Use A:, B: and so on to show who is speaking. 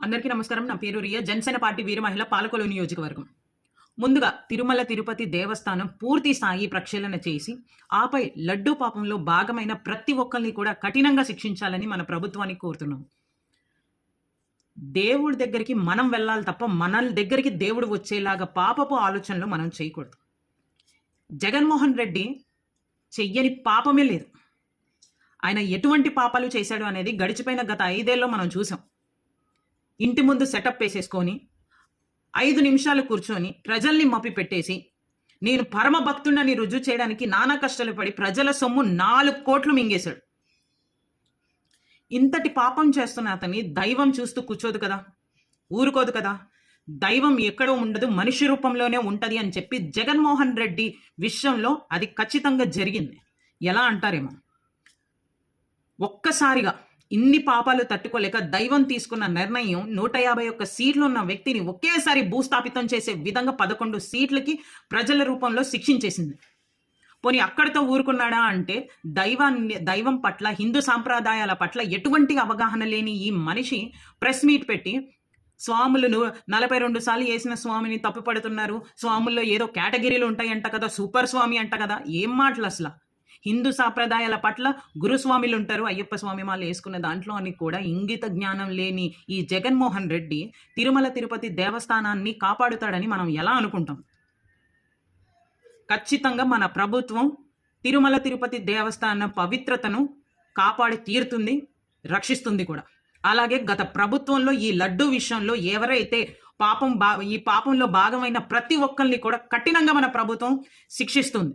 A: అందరికీ నమస్కారం. నా పేరు రియా. జనసేన పార్టీ వీర మహిళ పాలకొల్లు నియోజకవర్గం. ముందుగా తిరుమల తిరుపతి దేవస్థానం పూర్తి స్థాయి ప్రక్షాళన చేసి, ఆపై లడ్డూ పాపంలో భాగమైన ప్రతి ఒక్కరిని కూడా కఠినంగా శిక్షించాలని మన ప్రభుత్వాన్ని కోరుతున్నాం. దేవుడి దగ్గరికి మనం వెళ్ళాలి తప్ప, మన దగ్గరికి దేవుడు వచ్చేలాగా పాపపు ఆలోచనలు మనం చేయకూడదు. జగన్మోహన్ రెడ్డి చెయ్యని పాపమే లేదు. ఆయన ఎటువంటి పాపాలు చేశాడు అనేది గడిచిపోయిన గత 5 ఏళ్లలో మనం చూసాం. ఇంటి ముందు సెటప్ వేసేసుకొని 5 నిమిషాలు కూర్చొని ప్రజల్ని మభ్యపెట్టేసి, నేను పరమ భక్తుడని రుజువు చేయడానికి నానా కష్టాలు పడి ప్రజల సొమ్ము 4 కోట్లు మింగేశాడు. ఇంతటి పాపం చేస్తున్న అతన్ని దైవం చూస్తూ కూర్చోదు కదా, ఊరుకోదు కదా. దైవం ఎక్కడో ఉండదు, మనిషి రూపంలోనే ఉంటది అని చెప్పి జగన్మోహన్ రెడ్డి విషయంలో అది ఖచ్చితంగా జరిగింది. ఎలా అంటారేమో, ఒక్కసారిగా ఇన్ని పాపాలు తట్టుకోలేక దైవం తీసుకున్న నిర్ణయం 151 సీట్లు ఉన్న వ్యక్తిని ఒకేసారి భూస్థాపితం చేసే విధంగా 11 సీట్లకి ప్రజల రూపంలో శిక్షించేసింది. పోనీ అక్కడితో ఊరుకున్నాడా అంటే, దైవం పట్ల, హిందూ సాంప్రదాయాల పట్ల ఎటువంటి అవగాహన లేని ఈ మనిషి ప్రెస్ మీట్ పెట్టి, స్వాములను 42 సార్లు వేసిన స్వామిని తప్పుపడుతున్నారు, స్వాముల్లో ఏదో కేటగిరీలు ఉంటాయంట కదా, సూపర్ స్వామి అంట కదా. ఏం మాటలు అసలు! హిందూ సాంప్రదాయాల పట్ల గురుస్వామిలు ఉంటారు, అయ్యప్ప స్వామి మాల వేసుకున్న దాంట్లో అని కూడా ఇంగిత జ్ఞానం లేని ఈ జగన్మోహన్ రెడ్డి తిరుమల తిరుపతి దేవస్థానాన్ని కాపాడుతాడని మనం ఎలా అనుకుంటాం? ఖచ్చితంగా మన ప్రభుత్వం తిరుమల తిరుపతి దేవస్థానం పవిత్రతను కాపాడి తీరుతుంది, రక్షిస్తుంది కూడా. అలాగే గత ప్రభుత్వంలో ఈ లడ్డూ విషయంలో ఎవరైతే ఈ పాపంలో భాగమైన ప్రతి ఒక్కరిని కూడా కఠినంగా మన ప్రభుత్వం శిక్షిస్తుంది.